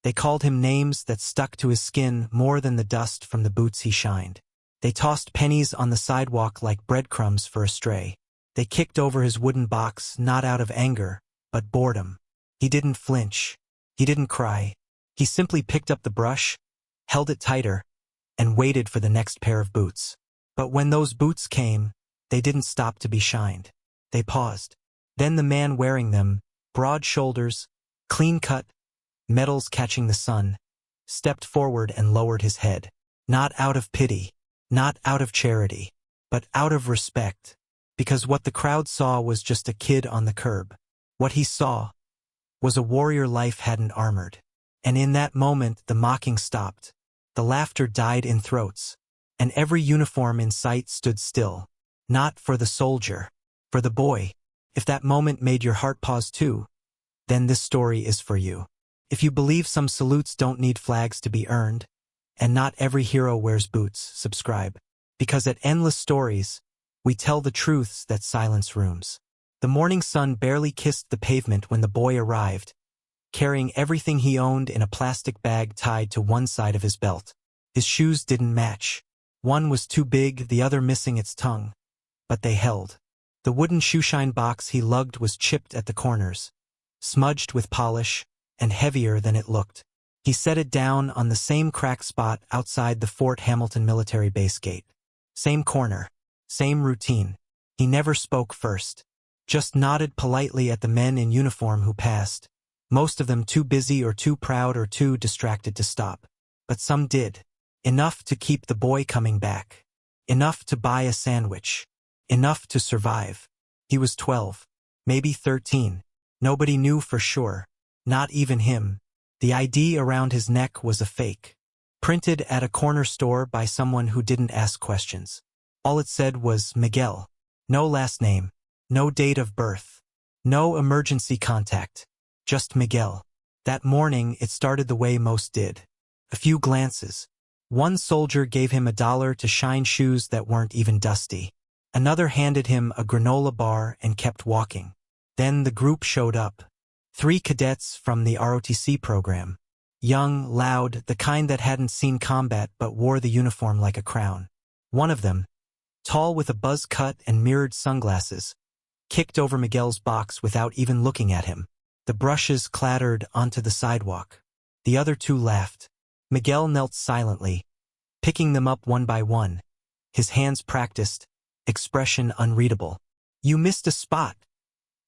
They called him names that stuck to his skin more than the dust from the boots he shined. They tossed pennies on the sidewalk like breadcrumbs for a stray. They kicked over his wooden box not out of anger, but boredom. He didn't flinch. He didn't cry. He simply picked up the brush, held it tighter, and waited for the next pair of boots. But when those boots came, they didn't stop to be shined. They paused. Then the man wearing them, broad shoulders, clean-cut, metals catching the sun, stepped forward and lowered his head. Not out of pity, not out of charity, but out of respect. Because what the crowd saw was just a kid on the curb. What he saw was a warrior life hadn't armored. And in that moment the mocking stopped. The laughter died in throats. And every uniform in sight stood still. Not for the soldier, for the boy. If that moment made your heart pause too, then this story is for you. If you believe some salutes don't need flags to be earned, and not every hero wears boots, subscribe. Because at Endless Stories, we tell the truths that silence rooms. The morning sun barely kissed the pavement when the boy arrived, carrying everything he owned in a plastic bag tied to one side of his belt. His shoes didn't match. One was too big, the other missing its tongue. But they held. The wooden Shoeshine box he lugged was chipped at the corners, smudged with polish, and heavier than it looked. He set it down on the same cracked spot outside the Fort Hamilton military base gate. Same corner, same routine. He never spoke first, just nodded politely at the men in uniform who passed, most of them too busy or too proud or too distracted to stop. But some did. Enough to keep the boy coming back. Enough to buy a sandwich. Enough to survive. He was 12, maybe 13. Nobody knew for sure. Not even him. The ID around his neck was a fake. Printed at a corner store by someone who didn't ask questions. All it said was Miguel. No last name. No date of birth. No emergency contact. Just Miguel. That morning it started the way most did. A few glances. One soldier gave him $1 to shine shoes that weren't even dusty. Another handed him a granola bar and kept walking. Then the group showed up. 3 cadets from the ROTC program. Young, loud, the kind that hadn't seen combat but wore the uniform like a crown. One of them, tall with a buzz cut and mirrored sunglasses, kicked over Miguel's box without even looking at him. The brushes clattered onto the sidewalk. The other 2 laughed. Miguel knelt silently, picking them up one by one. His hands practiced, expression unreadable. "You missed a spot,"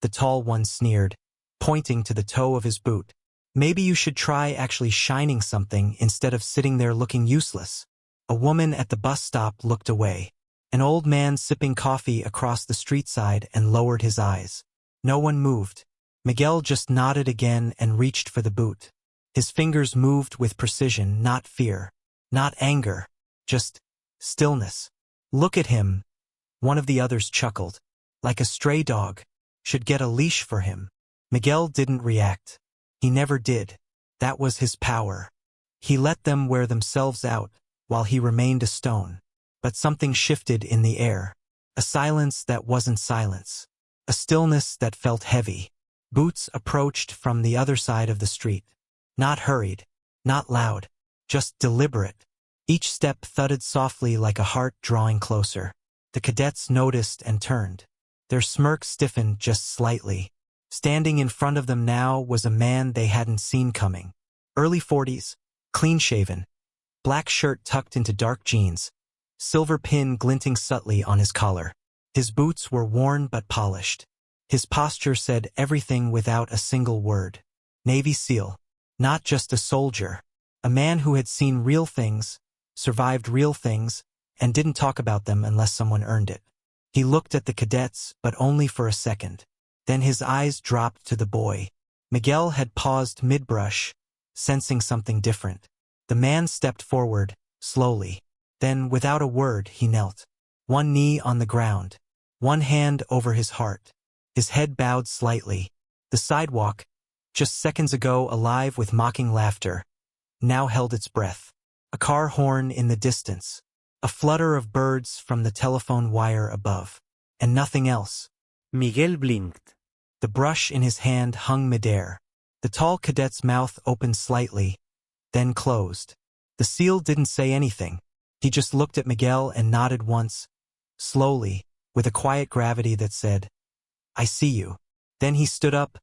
the tall one sneered, pointing to the toe of his boot. "Maybe you should try actually shining something instead of sitting there looking useless." A woman at the bus stop looked away. An old man sipping coffee across the street side and lowered his eyes. No one moved. Miguel just nodded again and reached for the boot. His fingers moved with precision, not fear, not anger, just stillness. "Look at him," one of the others chuckled. "Like a stray dog. Should get a leash for him." Miguel didn't react. He never did. That was his power. He let them wear themselves out, while he remained a stone. But something shifted in the air. A silence that wasn't silence. A stillness that felt heavy. Boots approached from the other side of the street. Not hurried, not loud, just deliberate. Each step thudded softly like a heart drawing closer. The cadets noticed and turned. Their smirk stiffened just slightly. Standing in front of them now was a man they hadn't seen coming. Early 40s, clean-shaven, black shirt tucked into dark jeans, silver pin glinting subtly on his collar. His boots were worn but polished. His posture said everything without a single word. Navy SEAL. Not just a soldier. A man who had seen real things, survived real things, and didn't talk about them unless someone earned it. He looked at the cadets, but only for a second. Then his eyes dropped to the boy. Miguel had paused mid-brush, sensing something different. The man stepped forward, slowly. Then, without a word, he knelt. One knee on the ground. One hand over his heart. His head bowed slightly. The sidewalk, just seconds ago alive with mocking laughter, now held its breath. A car horn in the distance. A flutter of birds from the telephone wire above. And nothing else. Miguel blinked. The brush in his hand hung midair. The tall cadet's mouth opened slightly, then closed. The seal didn't say anything. He just looked at Miguel and nodded once, slowly, with a quiet gravity that said, "I see you." Then he stood up,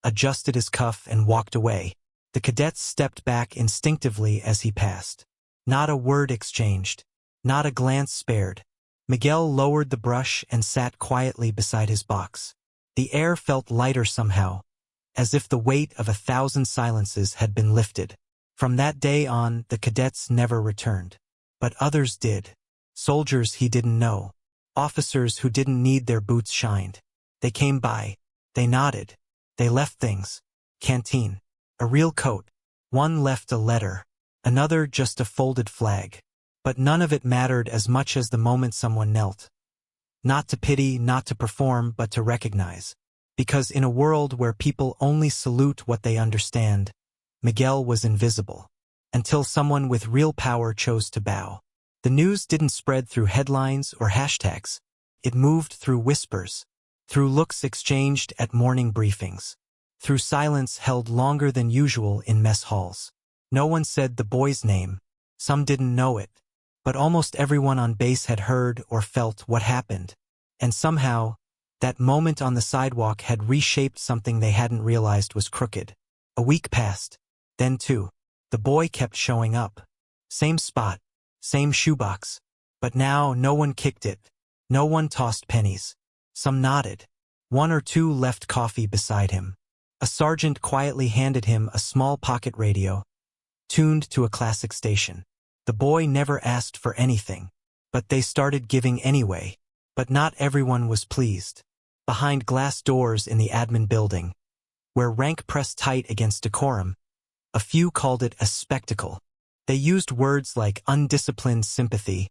adjusted his cuff and walked away. The cadets stepped back instinctively as he passed. Not a word exchanged. Not a glance spared. Miguel lowered the brush and sat quietly beside his box. The air felt lighter somehow, as if the weight of 1,000 silences had been lifted. From that day on, the cadets never returned. But others did. Soldiers he didn't know. Officers who didn't need their boots shined. They came by. They nodded. They left things. Canteen. A real coat. One left a letter. Another just a folded flag. But none of it mattered as much as the moment someone knelt. Not to pity, not to perform, but to recognize. Because in a world where people only salute what they understand, Miguel was invisible. Until someone with real power chose to bow. The news didn't spread through headlines or hashtags. It moved through whispers. Through looks exchanged at morning briefings. Through silence held longer than usual in mess halls. No one said the boy's name. Some didn't know it. But almost everyone on base had heard or felt what happened. And somehow, that moment on the sidewalk had reshaped something they hadn't realized was crooked. A week passed. Then two. The boy kept showing up. Same spot. Same shoebox. But now no one kicked it. No one tossed pennies. Some nodded. One or two left coffee beside him. A sergeant quietly handed him a small pocket radio, tuned to a classic station. The boy never asked for anything, but they started giving anyway. But not everyone was pleased. Behind glass doors in the admin building, where rank pressed tight against decorum, a few called it a spectacle. They used words like undisciplined sympathy,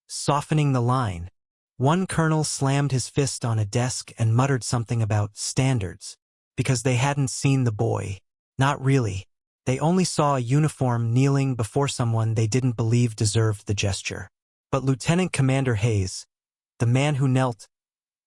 softening the line. One colonel slammed his fist on a desk and muttered something about standards, because they hadn't seen the boy. Not really. They only saw a uniform kneeling before someone they didn't believe deserved the gesture. But Lieutenant Commander Hayes, the man who knelt,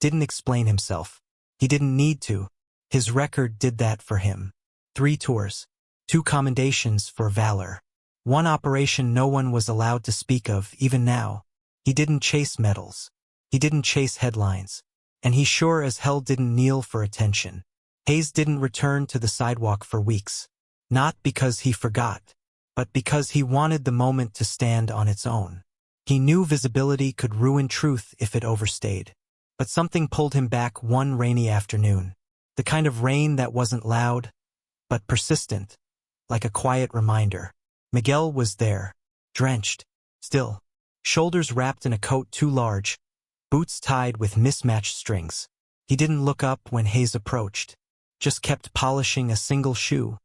didn't explain himself. He didn't need to. His record did that for him. 3 tours. 2 commendations for valor. 1 operation no one was allowed to speak of, even now. He didn't chase medals. He didn't chase headlines. And he sure as hell didn't kneel for attention. Hayes didn't return to the sidewalk for weeks. Not because he forgot, but because he wanted the moment to stand on its own. He knew visibility could ruin truth if it overstayed. But something pulled him back one rainy afternoon. The kind of rain that wasn't loud, but persistent, like a quiet reminder. Miguel was there, drenched, still, shoulders wrapped in a coat too large, boots tied with mismatched strings. He didn't look up when Hayes approached, just kept polishing a single shoe,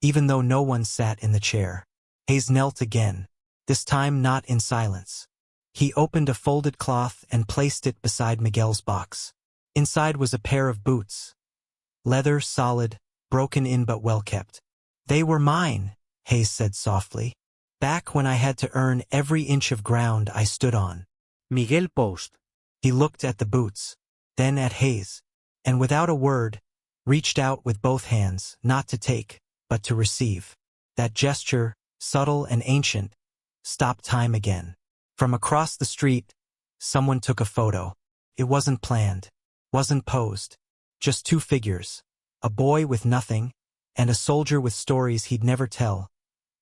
even though no one sat in the chair. Hayes knelt again, this time not in silence. He opened a folded cloth and placed it beside Miguel's box. Inside was a pair of boots. Leather, solid, broken in but well kept. "They were mine," Hayes said softly. "Back when I had to earn every inch of ground I stood on." Miguel Post. He looked at the boots, then at Hayes, and without a word, reached out with both hands, not to take, but to receive. That gesture, subtle and ancient, stopped time again. From across the street, someone took a photo. It wasn't planned, wasn't posed. Just 2 figures, a boy with nothing, and a soldier with stories he'd never tell,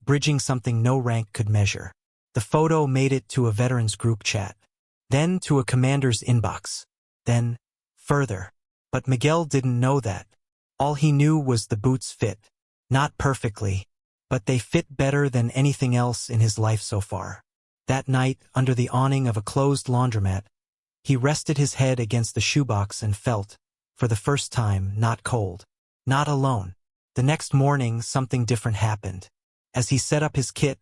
bridging something no rank could measure. The photo made it to a veterans group chat, then to a commander's inbox, then further. But Miguel didn't know that. All he knew was the boots fit. Not perfectly, but they fit better than anything else in his life so far. That night, under the awning of a closed laundromat, he rested his head against the shoebox and felt, for the first time, not cold, not alone. The next morning, something different happened. As he set up his kit,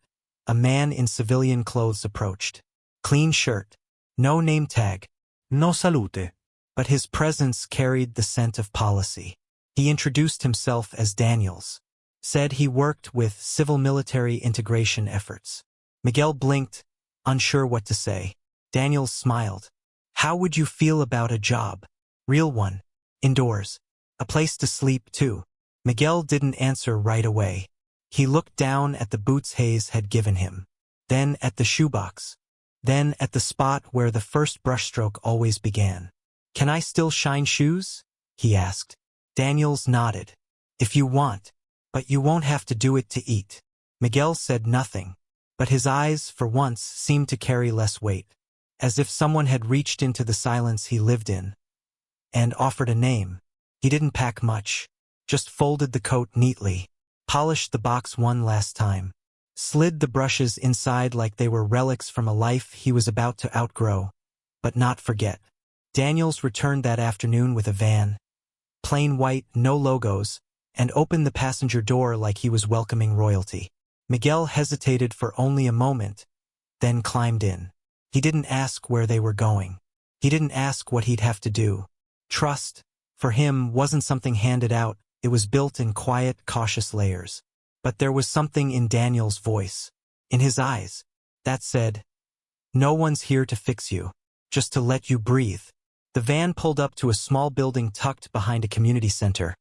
a man in civilian clothes approached. Clean shirt, no name tag, No salute. but his presence carried the scent of policy. He introduced himself as Daniels, said he worked with civil-military integration efforts. Miguel blinked, unsure what to say. Daniels smiled. "How would you feel about a job? Real one. Indoors. A place to sleep, too." Miguel didn't answer right away. He looked down at the boots Hayes had given him, then at the shoebox, then at the spot where the first brushstroke always began. "Can I still shine shoes?" he asked. Daniels nodded. "If you want, but you won't have to do it to eat." Miguel said nothing, but his eyes, for once, seemed to carry less weight, as if someone had reached into the silence he lived in and offered a name. He didn't pack much, just folded the coat neatly, polished the box one last time, slid the brushes inside like they were relics from a life he was about to outgrow, but not forget. Daniels returned that afternoon with a van, plain white, no logos, and opened the passenger door like he was welcoming royalty. Miguel hesitated for only a moment, then climbed in. He didn't ask where they were going. He didn't ask what he'd have to do. Trust, for him, wasn't something handed out. It was built in quiet, cautious layers. But there was something in Daniel's voice, in his eyes, that said, "No one's here to fix you, just to let you breathe." The van pulled up to a small building tucked behind a community center,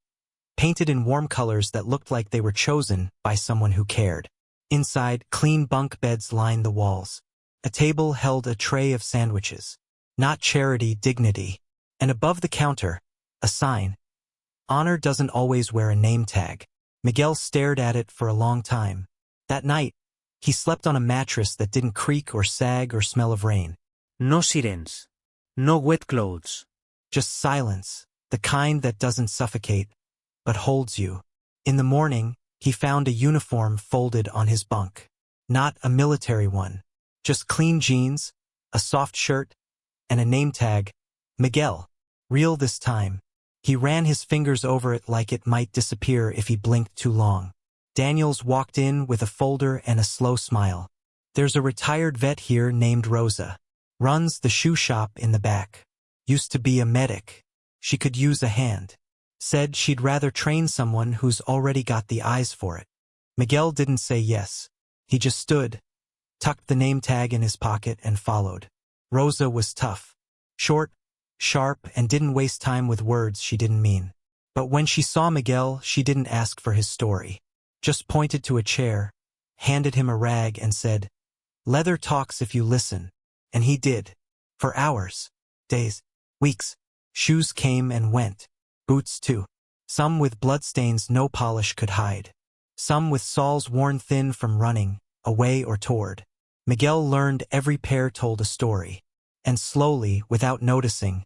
painted in warm colors that looked like they were chosen by someone who cared. Inside, clean bunk beds lined the walls. A table held a tray of sandwiches. Not charity, dignity. And above the counter, a sign. Honor doesn't always wear a name tag. Miguel stared at it for a long time. That night, he slept on a mattress that didn't creak or sag or smell of rain. No sirens. No wet clothes. Just silence, the kind that doesn't suffocate, but holds you. In the morning, he found a uniform folded on his bunk. Not a military one. Just clean jeans, a soft shirt, and a name tag. Miguel. Real this time. He ran his fingers over it like it might disappear if he blinked too long. Daniels walked in with a folder and a slow smile. "There's a retired vet here named Rosa. Runs the shoe shop in the back. Used to be a medic. She could use a hand. Said she'd rather train someone who's already got the eyes for it." Miguel didn't say yes. He just stood, tucked the name tag in his pocket, and followed. Rosa was tough. Short, sharp, and didn't waste time with words she didn't mean. But when she saw Miguel, she didn't ask for his story. Just pointed to a chair, handed him a rag, and said, "Leather talks if you listen." And he did. For hours. Days. Weeks. Shoes came and went. Boots too. Some with bloodstains no polish could hide. Some with soles worn thin from running, away or toward. Miguel learned every pair told a story. And slowly, without noticing,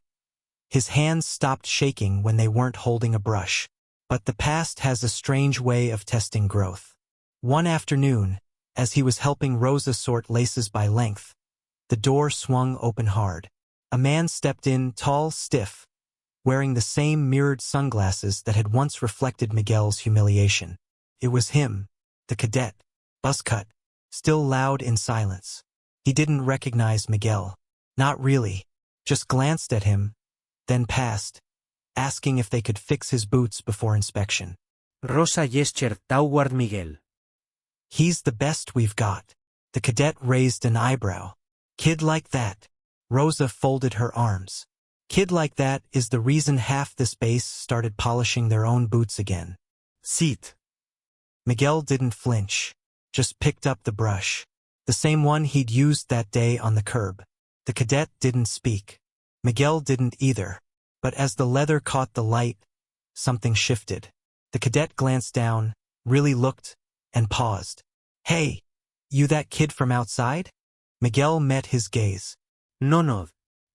his hands stopped shaking when they weren't holding a brush. But the past has a strange way of testing growth. One afternoon, as he was helping Rosa sort laces by length, the door swung open hard. A man stepped in, tall, stiff, wearing the same mirrored sunglasses that had once reflected Miguel's humiliation. It was him, the cadet, buzzcut, still loud in silence. He didn't recognize Miguel. Not really. Just glanced at him, then passed, asking if they could fix his boots before inspection. Rosa gestured toward Miguel. "He's the best we've got." The cadet raised an eyebrow. "Kid like that." Rosa folded her arms. "Kid like that is the reason half this base started polishing their own boots again." "Sit." Miguel didn't flinch, just picked up the brush, the same one he'd used that day on the curb. The cadet didn't speak. Miguel didn't either. But as the leather caught the light, something shifted. The cadet glanced down, really looked, and paused. "Hey, you that kid from outside?" Miguel met his gaze. No,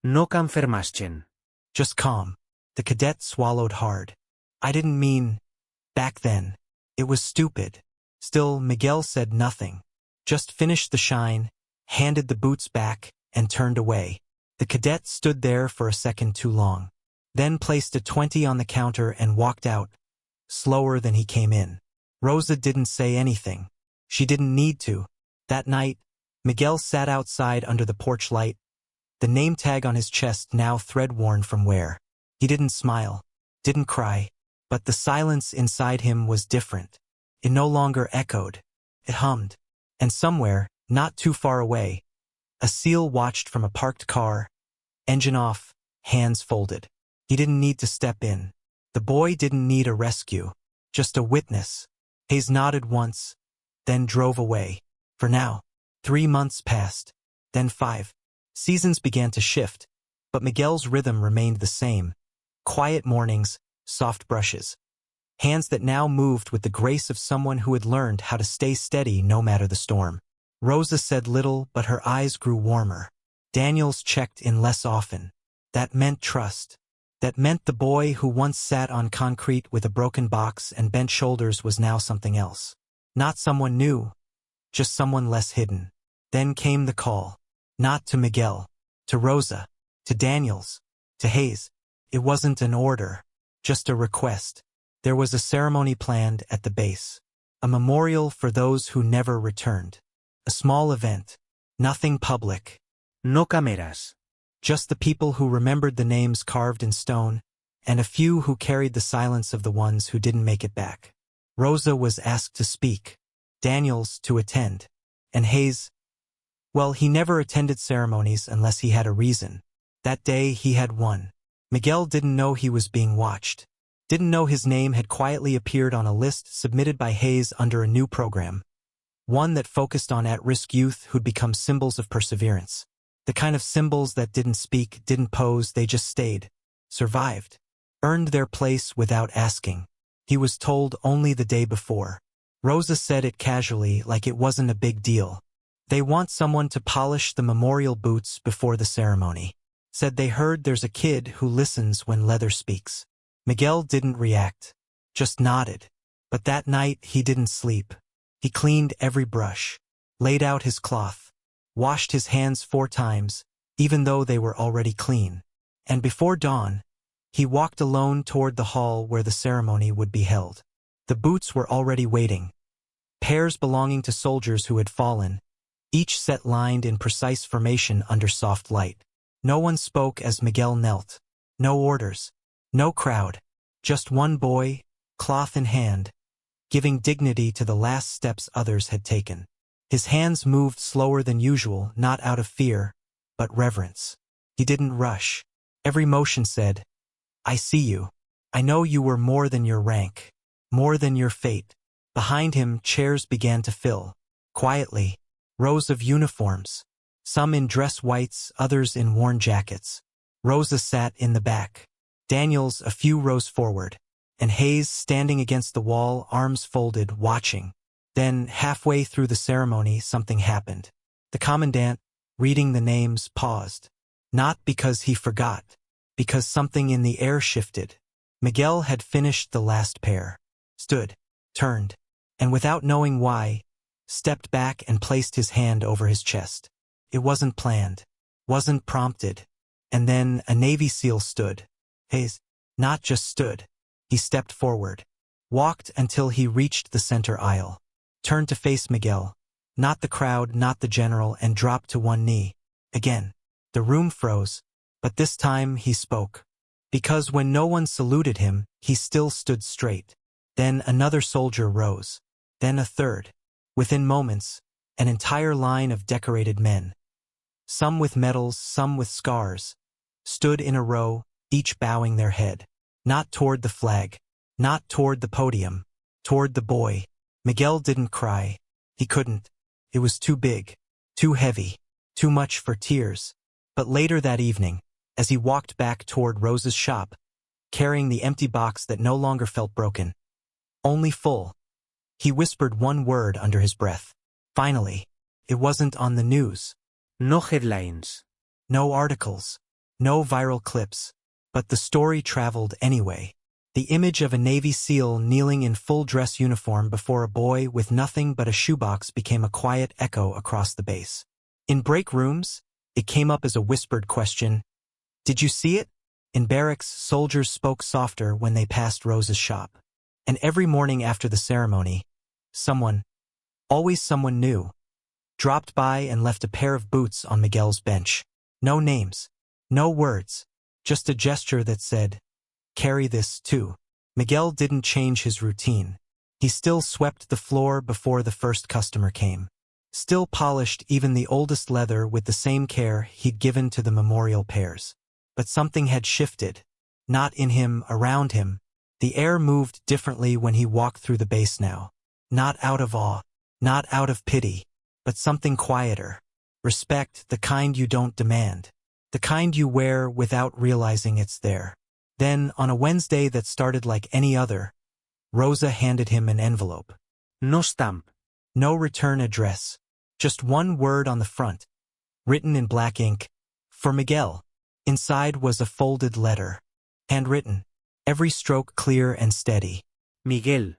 no confirmation. Just calm. The cadet swallowed hard. "I didn't mean back then. It was stupid." Still, Miguel said nothing. Just finished the shine, handed the boots back, and turned away. The cadet stood there for a second too long. Then placed a 20 on the counter and walked out, slower than he came in. Rosa didn't say anything. She didn't need to. That night, Miguel sat outside under the porch light, the name tag on his chest now thread-worn from wear. He didn't smile, didn't cry, but the silence inside him was different. It no longer echoed. It hummed. And somewhere, not too far away, a seal watched from a parked car, engine off, hands folded. He didn't need to step in. The boy didn't need a rescue, just a witness. Hayes nodded once, then drove away. For now, 3 months passed, then 5. Seasons began to shift, but Miguel's rhythm remained the same. Quiet mornings, soft brushes. Hands that now moved with the grace of someone who had learned how to stay steady no matter the storm. Rosa said little, but her eyes grew warmer. Daniels checked in less often. That meant trust. That meant the boy who once sat on concrete with a broken box and bent shoulders was now something else. Not someone new, just someone less hidden. Then came the call. Not to Miguel, to Rosa, to Daniels, to Hayes. It wasn't an order, just a request. There was a ceremony planned at the base. A memorial for those who never returned. A small event. Nothing public. No cameras. Just the people who remembered the names carved in stone, and a few who carried the silence of the ones who didn't make it back. Rosa was asked to speak, Daniels to attend, and Hayes, well, he never attended ceremonies unless he had a reason. That day he had one. Miguel didn't know he was being watched. Didn't know his name had quietly appeared on a list submitted by Hayes under a new program. One that focused on at-risk youth who'd become symbols of perseverance. The kind of symbols that didn't speak, didn't pose, they just stayed. Survived. Earned their place without asking. He was told only the day before. Rosa said it casually, like it wasn't a big deal. They want someone to polish the memorial boots before the ceremony. Said they heard there's a kid who listens when leather speaks. Miguel didn't react. Just nodded. But that night he didn't sleep. He cleaned every brush. Laid out his cloth. Washed his hands 4 times, even though they were already clean. And before dawn, he walked alone toward the hall where the ceremony would be held. The boots were already waiting. Pairs belonging to soldiers who had fallen, each set lined in precise formation under soft light. No one spoke as Miguel knelt. No orders. No crowd. Just one boy, cloth in hand, giving dignity to the last steps others had taken. His hands moved slower than usual, not out of fear, but reverence. He didn't rush. Every motion said, I see you. I know you were more than your rank, more than your fate. Behind him, chairs began to fill. Quietly, rows of uniforms. Some in dress whites, others in worn jackets. Rosa sat in the back. Daniels a few rows forward. And Hayes standing against the wall, arms folded, watching. Then, halfway through the ceremony, something happened. The commandant, reading the names, paused. Not because he forgot, because something in the air shifted. Miguel had finished the last pair. Stood, turned, and without knowing why, stepped back and placed his hand over his chest. It wasn't planned, wasn't prompted. And then a Navy SEAL stood. Hayes, not just stood. He stepped forward, walked until he reached the center aisle. Turned to face Miguel, not the crowd, not the general, and dropped to one knee. Again, the room froze, but this time he spoke. Because when no one saluted him, he still stood straight. Then another soldier rose. Then a third. Within moments, an entire line of decorated men. Some with medals, some with scars. Stood in a row, each bowing their head. Not toward the flag. Not toward the podium. Toward the boy. Miguel didn't cry. He couldn't. It was too big, too heavy, too much for tears. But later that evening, as he walked back toward Rosa's shop, carrying the empty box that no longer felt broken, only full, he whispered one word under his breath. Finally, it wasn't on the news. No headlines. No articles. No viral clips. But the story traveled anyway. The image of a Navy SEAL kneeling in full dress uniform before a boy with nothing but a shoebox became a quiet echo across the base. In break rooms, it came up as a whispered question. Did you see it? In barracks, soldiers spoke softer when they passed Rosa's shop. And every morning after the ceremony, someone, always someone new, dropped by and left a pair of boots on Miguel's bench. No names, no words, just a gesture that said, carry this too. Miguel didn't change his routine. He still swept the floor before the first customer came. Still polished even the oldest leather with the same care he'd given to the memorial pairs. But something had shifted. Not in him, around him. The air moved differently when he walked through the base now. Not out of awe, not out of pity, but something quieter. Respect, the kind you don't demand. The kind you wear without realizing it's there. Then, on a Wednesday that started like any other, Rosa handed him an envelope. No stamp. No return address. Just one word on the front, written in black ink, for Miguel. Inside was a folded letter. Handwritten. Every stroke clear and steady. Miguel.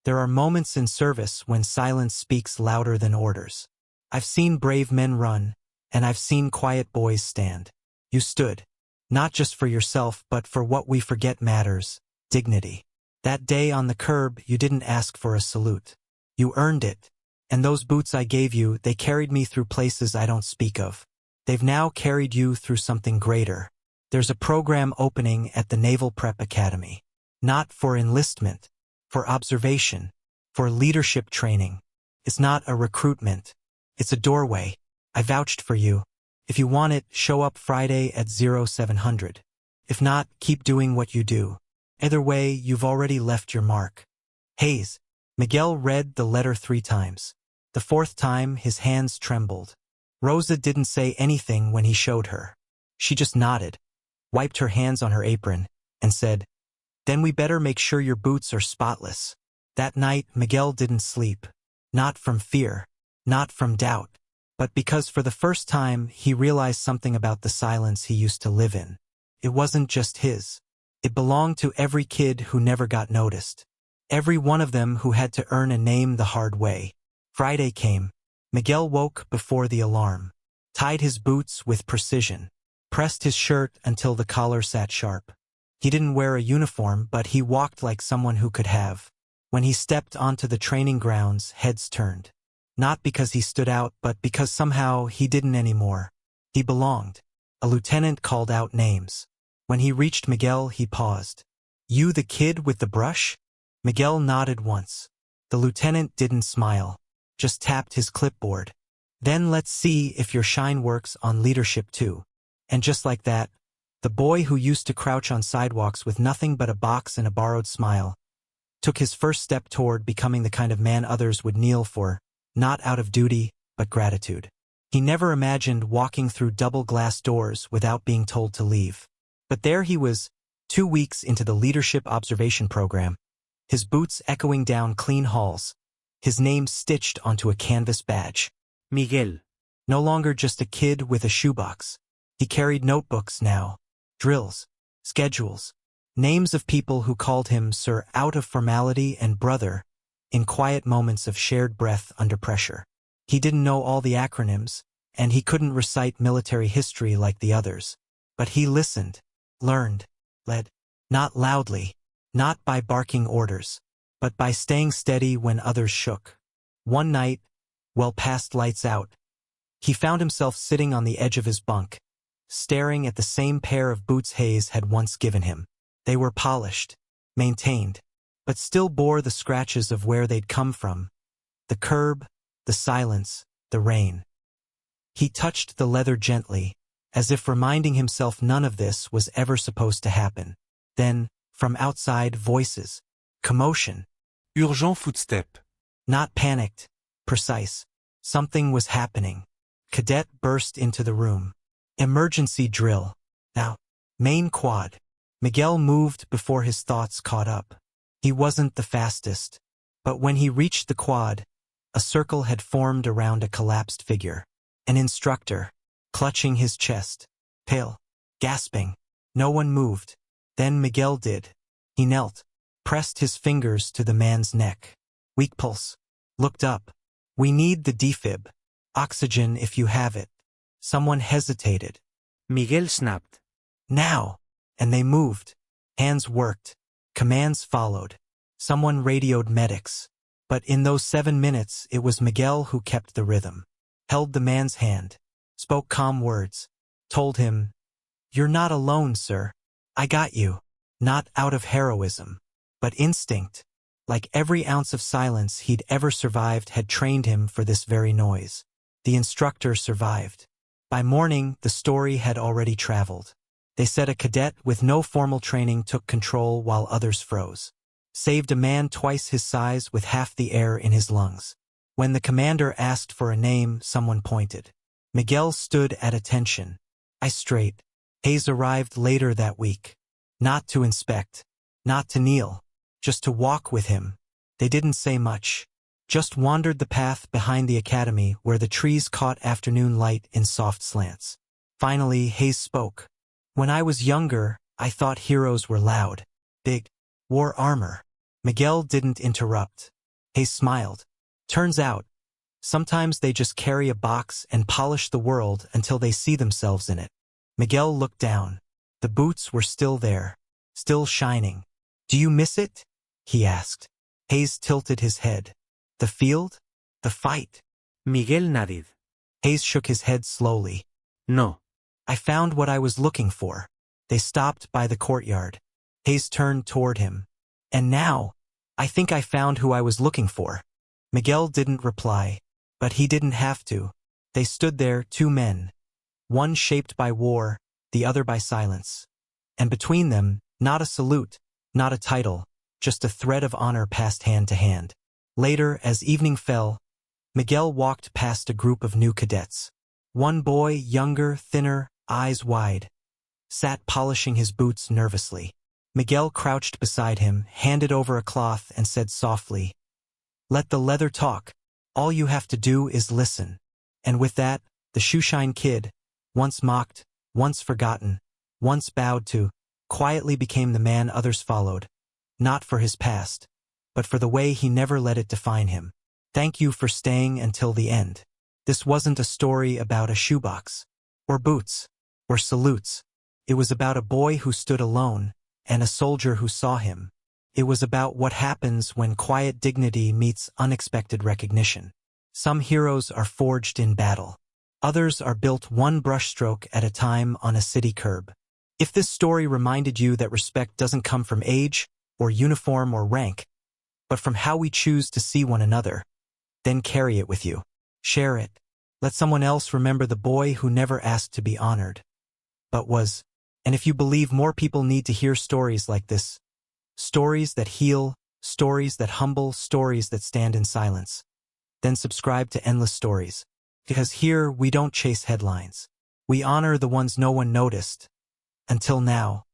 There are moments in service when silence speaks louder than orders. I've seen brave men run, and I've seen quiet boys stand. You stood. Not just for yourself, but for what we forget matters, dignity. That day on the curb, you didn't ask for a salute. You earned it. And those boots I gave you, they carried me through places I don't speak of. They've now carried you through something greater. There's a program opening at the Naval Prep Academy. Not for enlistment, for observation, for leadership training. It's not a recruitment. It's a doorway. I vouched for you. If you want it, show up Friday at 0700. If not, keep doing what you do. Either way, you've already left your mark. Hayes. Miguel read the letter 3 times. The 4th time, his hands trembled. Rosa didn't say anything when he showed her. She just nodded, wiped her hands on her apron, and said, "Then we better make sure your boots are spotless." That night, Miguel didn't sleep. Not from fear, not from doubt, but because for the first time, he realized something about the silence he used to live in. It wasn't just his. It belonged to every kid who never got noticed. Every one of them who had to earn a name the hard way. Friday came. Miguel woke before the alarm, tied his boots with precision, pressed his shirt until the collar sat sharp. He didn't wear a uniform, but he walked like someone who could have. When he stepped onto the training grounds, heads turned. Not because he stood out, but because somehow he didn't anymore. He belonged. A lieutenant called out names. When he reached Miguel, he paused. "You the kid with the brush?" Miguel nodded once. The lieutenant didn't smile, just tapped his clipboard. "Then let's see if your shine works on leadership too." And just like that, the boy who used to crouch on sidewalks with nothing but a box and a borrowed smile took his first step toward becoming the kind of man others would kneel for, not out of duty, but gratitude. He never imagined walking through double glass doors without being told to leave. But there he was, 2 weeks into the leadership observation program, his boots echoing down clean halls, his name stitched onto a canvas badge. Miguel. No longer just a kid with a shoebox. He carried notebooks now, drills, schedules, names of people who called him Sir out of formality and brother, in quiet moments of shared breath under pressure. He didn't know all the acronyms, and he couldn't recite military history like the others. But he listened, learned, led, not loudly, not by barking orders, but by staying steady when others shook. One night, well past lights out, he found himself sitting on the edge of his bunk, staring at the same pair of boots Hayes had once given him. They were polished, maintained, but still bore the scratches of where they'd come from. The curb, the silence, the rain. He touched the leather gently, as if reminding himself none of this was ever supposed to happen. Then, from outside, voices. Commotion. Urgent footstep. Not panicked. Precise. Something was happening. Cadet burst into the room. Emergency drill. Now. Main quad. Miguel moved before his thoughts caught up. He wasn't the fastest. But when he reached the quad, a circle had formed around a collapsed figure. An instructor, clutching his chest. Pale. Gasping. No one moved. Then Miguel did. He knelt, pressed his fingers to the man's neck. Weak pulse. Looked up. "We need the defib. Oxygen if you have it." Someone hesitated. Miguel snapped. "Now!" And they moved. Hands worked. Commands followed. Someone radioed medics. But in those 7 minutes, it was Miguel who kept the rhythm. Held the man's hand. Spoke calm words. Told him, "You're not alone, sir. I got you." Not out of heroism, but instinct. Like every ounce of silence he'd ever survived had trained him for this very noise. The instructor survived. By morning, the story had already traveled. They said a cadet with no formal training took control while others froze. Saved a man twice his size with half the air in his lungs. When the commander asked for a name, someone pointed. Miguel stood at attention. I straight. Hayes arrived later that week. Not to inspect. Not to kneel. Just to walk with him. They didn't say much. Just wandered the path behind the academy where the trees caught afternoon light in soft slants. Finally, Hayes spoke. When I was younger, I thought heroes were loud, big, wore armor. Miguel didn't interrupt. Hayes smiled. Turns out, sometimes they just carry a box and polish the world until they see themselves in it. Miguel looked down. The boots were still there, still shining. Do you miss it? He asked. Hayes tilted his head. The field? The fight? Miguel nodded. Hayes shook his head slowly. No. I found what I was looking for. They stopped by the courtyard. Hayes turned toward him. And now, I think I found who I was looking for. Miguel didn't reply, but he didn't have to. They stood there, two men. One shaped by war, the other by silence. And between them, not a salute, not a title, just a thread of honor passed hand to hand. Later, as evening fell, Miguel walked past a group of new cadets. One boy, younger, thinner, eyes wide, sat polishing his boots nervously. Miguel crouched beside him, handed over a cloth, and said softly, "Let the leather talk. All you have to do is listen." And with that, the Shoeshine kid, once mocked, once forgotten, once bowed to, quietly became the man others followed, not for his past, but for the way he never let it define him. Thank you for staying until the end. This wasn't a story about a shoebox, or boots, or salutes. It was about a boy who stood alone, and a soldier who saw him. It was about what happens when quiet dignity meets unexpected recognition. Some heroes are forged in battle. Others are built one brushstroke at a time on a city curb. If this story reminded you that respect doesn't come from age, or uniform, or rank, but from how we choose to see one another, then carry it with you. Share it. Let someone else remember the boy who never asked to be honored, but was. And if you believe more people need to hear stories like this, stories that heal, stories that humble, stories that stand in silence, then subscribe to Endless Stories. Because here we don't chase headlines. We honor the ones no one noticed. Until now.